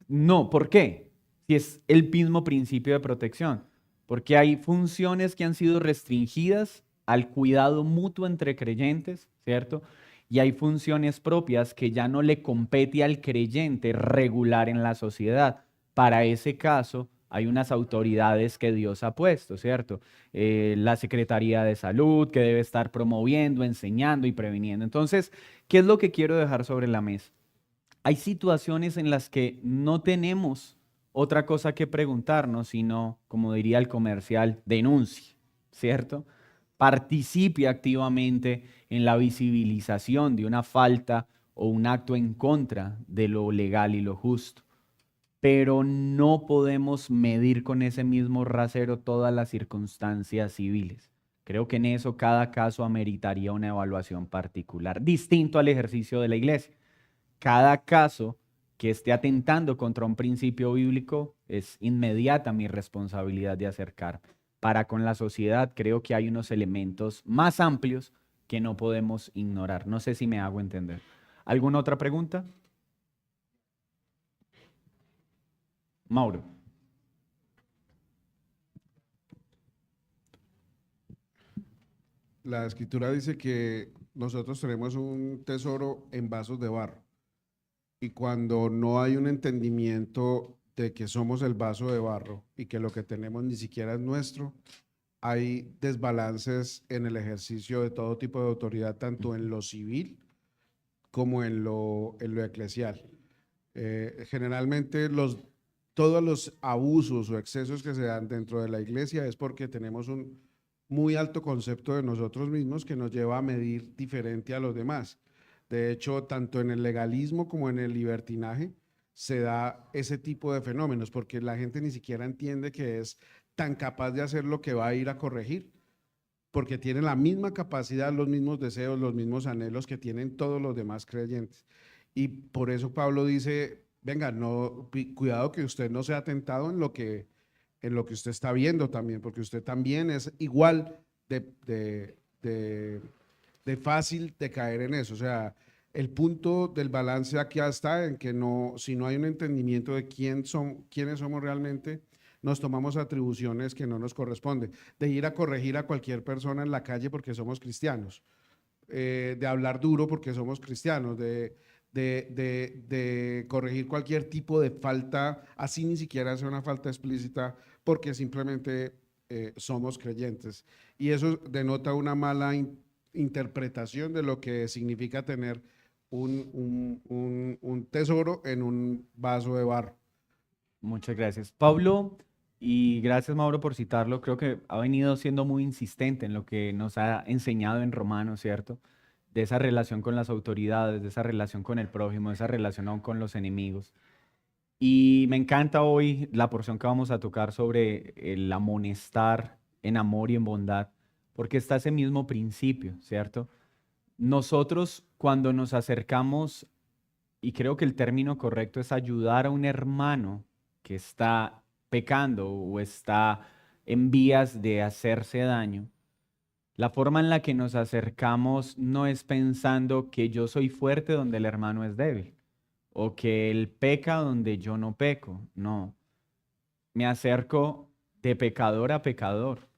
no, ¿por qué? Si es el mismo principio de protección. Porque hay funciones que han sido restringidas al cuidado mutuo entre creyentes, ¿cierto? Y hay funciones propias que ya no le compete al creyente regular en la sociedad. Para ese caso, hay unas autoridades que Dios ha puesto, ¿cierto? La Secretaría de Salud, que debe estar promoviendo, enseñando y previniendo. Entonces, ¿qué es lo que quiero dejar sobre la mesa? Hay situaciones en las que no tenemos otra cosa que preguntarnos, sino, como diría el comercial, denuncie, ¿cierto? Participe activamente en la visibilización de una falta o un acto en contra de lo legal y lo justo. Pero no podemos medir con ese mismo rasero todas las circunstancias civiles. Creo que en eso cada caso ameritaría una evaluación particular, distinto al ejercicio de la iglesia. Cada caso que esté atentando contra un principio bíblico es inmediata mi responsabilidad de acercarme. Para con la sociedad creo que hay unos elementos más amplios que no podemos ignorar. No sé si me hago entender. ¿Alguna otra pregunta? Mauro. La escritura dice que nosotros tenemos un tesoro en vasos de barro y cuando no hay un entendimiento de que somos el vaso de barro y que lo que tenemos ni siquiera es nuestro, hay desbalances en el ejercicio de todo tipo de autoridad, tanto en lo civil como en lo eclesial. Generalmente todos los abusos o excesos que se dan dentro de la iglesia es porque tenemos un muy alto concepto de nosotros mismos que nos lleva a medir diferente a los demás. De hecho, tanto en el legalismo como en el libertinaje se da ese tipo de fenómenos porque la gente ni siquiera entiende que es tan capaz de hacer lo que va a ir a corregir, porque tiene la misma capacidad, los mismos deseos, los mismos anhelos que tienen todos los demás creyentes. Y por eso Pablo dice, venga, no, cuidado que usted no sea tentado en lo que usted está viendo también, porque usted también es igual de fácil de caer en eso. O sea, el punto del balance aquí está en que no, si no hay un entendimiento de quiénes somos realmente, nos tomamos atribuciones que no nos corresponden, de ir a corregir a cualquier persona en la calle porque somos cristianos, de hablar duro porque somos cristianos, de corregir cualquier tipo de falta, así ni siquiera sea una falta explícita, porque simplemente somos creyentes. Y eso denota una mala interpretación de lo que significa tener un tesoro en un vaso de barro. Muchas gracias. Pablo, y gracias Mauro por citarlo, creo que ha venido siendo muy insistente en lo que nos ha enseñado en Romanos, ¿cierto? De esa relación con las autoridades, de esa relación con el prójimo, de esa relación aún con los enemigos. Y me encanta hoy la porción que vamos a tocar sobre el amonestar en amor y en bondad, porque está ese mismo principio, ¿cierto? Nosotros cuando nos acercamos, y creo que el término correcto es ayudar a un hermano que está pecando o está en vías de hacerse daño, la forma en la que nos acercamos no es pensando que yo soy fuerte donde el hermano es débil o que él peca donde yo no peco. No, me acerco de pecador a pecador.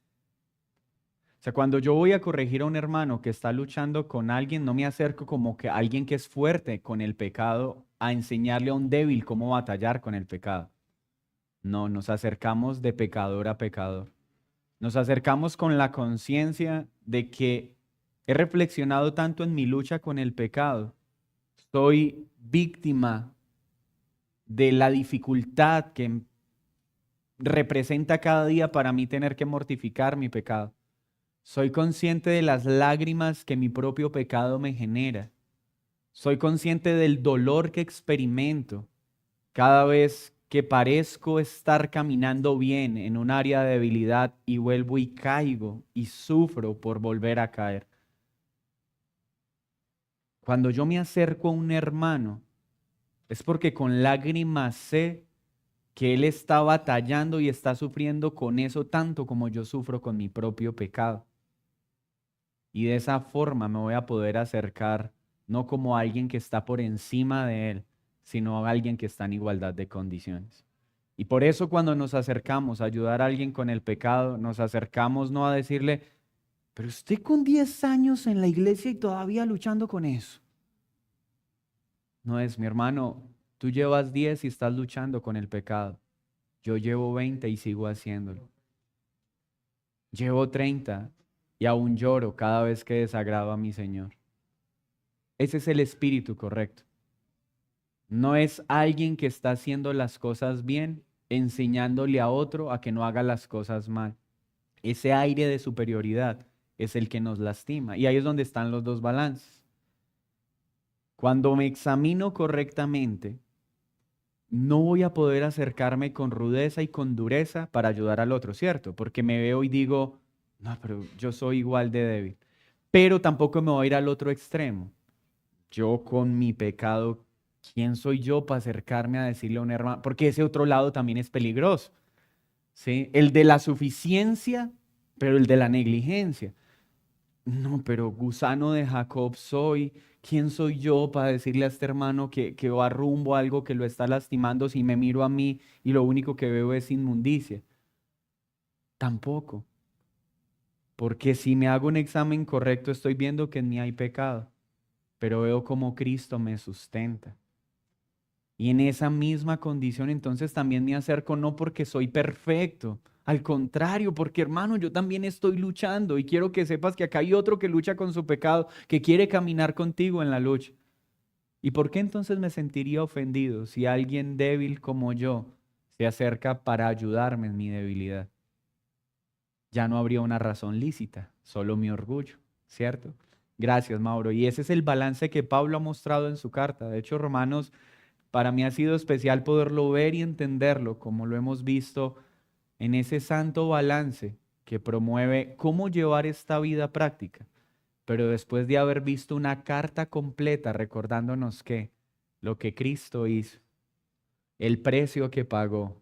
O sea, cuando yo voy a corregir a un hermano que está luchando con alguien, no me acerco como que a alguien que es fuerte con el pecado a enseñarle a un débil cómo batallar con el pecado. No, nos acercamos de pecador a pecador. Nos acercamos con la conciencia de que he reflexionado tanto en mi lucha con el pecado. Soy víctima de la dificultad que representa cada día para mí tener que mortificar mi pecado. Soy consciente de las lágrimas que mi propio pecado me genera. Soy consciente del dolor que experimento cada vez que parezco estar caminando bien en un área de debilidad y vuelvo y caigo y sufro por volver a caer. Cuando yo me acerco a un hermano, es porque con lágrimas sé que él está batallando y está sufriendo con eso tanto como yo sufro con mi propio pecado. Y de esa forma me voy a poder acercar no como alguien que está por encima de él, sino a alguien que está en igualdad de condiciones. Y por eso cuando nos acercamos a ayudar a alguien con el pecado, nos acercamos no a decirle, pero usted con 10 años en la iglesia y todavía luchando con eso. No es, mi hermano, tú llevas 10 y estás luchando con el pecado. Yo llevo 20 y sigo haciéndolo. Llevo 30 y aún lloro cada vez que desagrado a mi Señor. Ese es el espíritu correcto. No es alguien que está haciendo las cosas bien, enseñándole a otro a que no haga las cosas mal. Ese aire de superioridad es el que nos lastima. Y ahí es donde están los dos balances. Cuando me examino correctamente, no voy a poder acercarme con rudeza y con dureza para ayudar al otro, ¿cierto? Porque me veo y digo, no, pero yo soy igual de débil. Pero tampoco me voy a ir al otro extremo. Yo con mi pecado, ¿quién soy yo para acercarme a decirle a un hermano? Porque ese otro lado también es peligroso, ¿sí? El de la suficiencia, pero el de la negligencia. No, pero gusano de Jacob soy. ¿Quién soy yo para decirle a este hermano que va rumbo a algo que lo está lastimando si me miro a mí y lo único que veo es inmundicia? Tampoco. Porque si me hago un examen correcto, estoy viendo que en mí hay pecado, pero veo cómo Cristo me sustenta. Y en esa misma condición entonces también me acerco no porque soy perfecto, al contrario, porque hermano, yo también estoy luchando y quiero que sepas que acá hay otro que lucha con su pecado, que quiere caminar contigo en la lucha. ¿Y por qué entonces me sentiría ofendido si alguien débil como yo se acerca para ayudarme en mi debilidad? Ya no habría una razón lícita, solo mi orgullo, ¿cierto? Gracias, Mauro. Y ese es el balance que Pablo ha mostrado en su carta. De hecho, Romanos, para mí ha sido especial poderlo ver y entenderlo, como lo hemos visto en ese santo balance que promueve cómo llevar esta vida práctica. Pero después de haber visto una carta completa recordándonos que lo que Cristo hizo, el precio que pagó,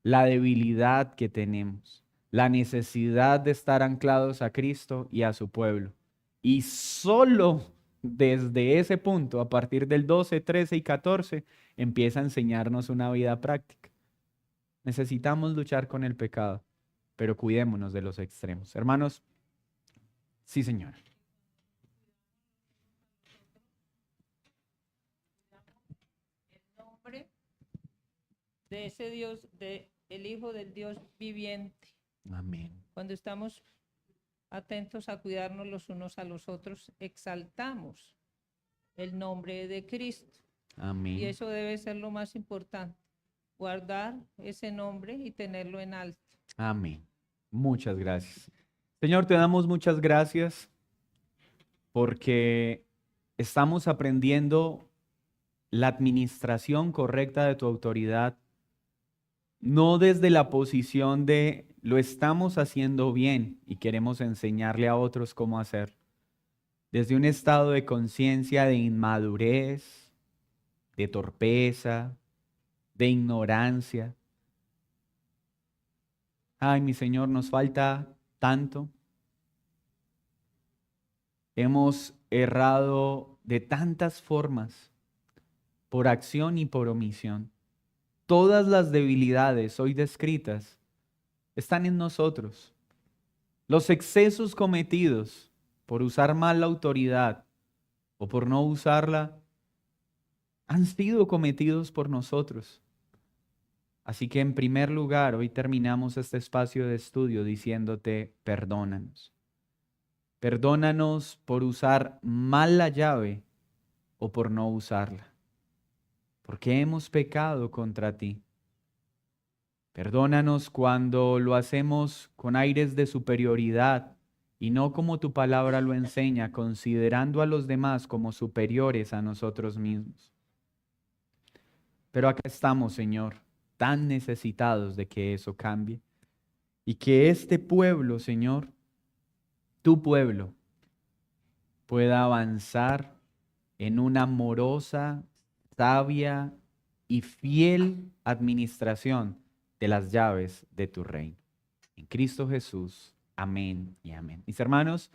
la debilidad que tenemos, la necesidad de estar anclados a Cristo y a su pueblo. Y solo desde ese punto, a partir del 12, 13 y 14, empieza a enseñarnos una vida práctica. Necesitamos luchar con el pecado, pero cuidémonos de los extremos. Hermanos, sí, Señor. El nombre de ese Dios, de el Hijo del Dios viviente. Amén. Cuando estamos atentos a cuidarnos los unos a los otros, exaltamos el nombre de Cristo. Amén. Y eso debe ser lo más importante, guardar ese nombre y tenerlo en alto. Amén. Muchas gracias. Señor, te damos muchas gracias porque estamos aprendiendo la administración correcta de tu autoridad, no desde la posición de lo estamos haciendo bien y queremos enseñarle a otros cómo hacer. Desde un estado de conciencia de inmadurez, de torpeza, de ignorancia. Ay, mi Señor, nos falta tanto. Hemos errado de tantas formas, por acción y por omisión. Todas las debilidades hoy descritas están en nosotros. Los excesos cometidos por usar mal la autoridad o por no usarla han sido cometidos por nosotros. Así que en primer lugar, hoy terminamos este espacio de estudio diciéndote, perdónanos. Perdónanos por usar mal la llave o por no usarla, porque hemos pecado contra ti. Perdónanos cuando lo hacemos con aires de superioridad y no como tu palabra lo enseña, considerando a los demás como superiores a nosotros mismos. Pero acá estamos, Señor, tan necesitados de que eso cambie y que este pueblo, Señor, tu pueblo, pueda avanzar en una amorosa, sabia y fiel administración de las llaves de tu reino. En Cristo Jesús. Amén y amén. Mis hermanos,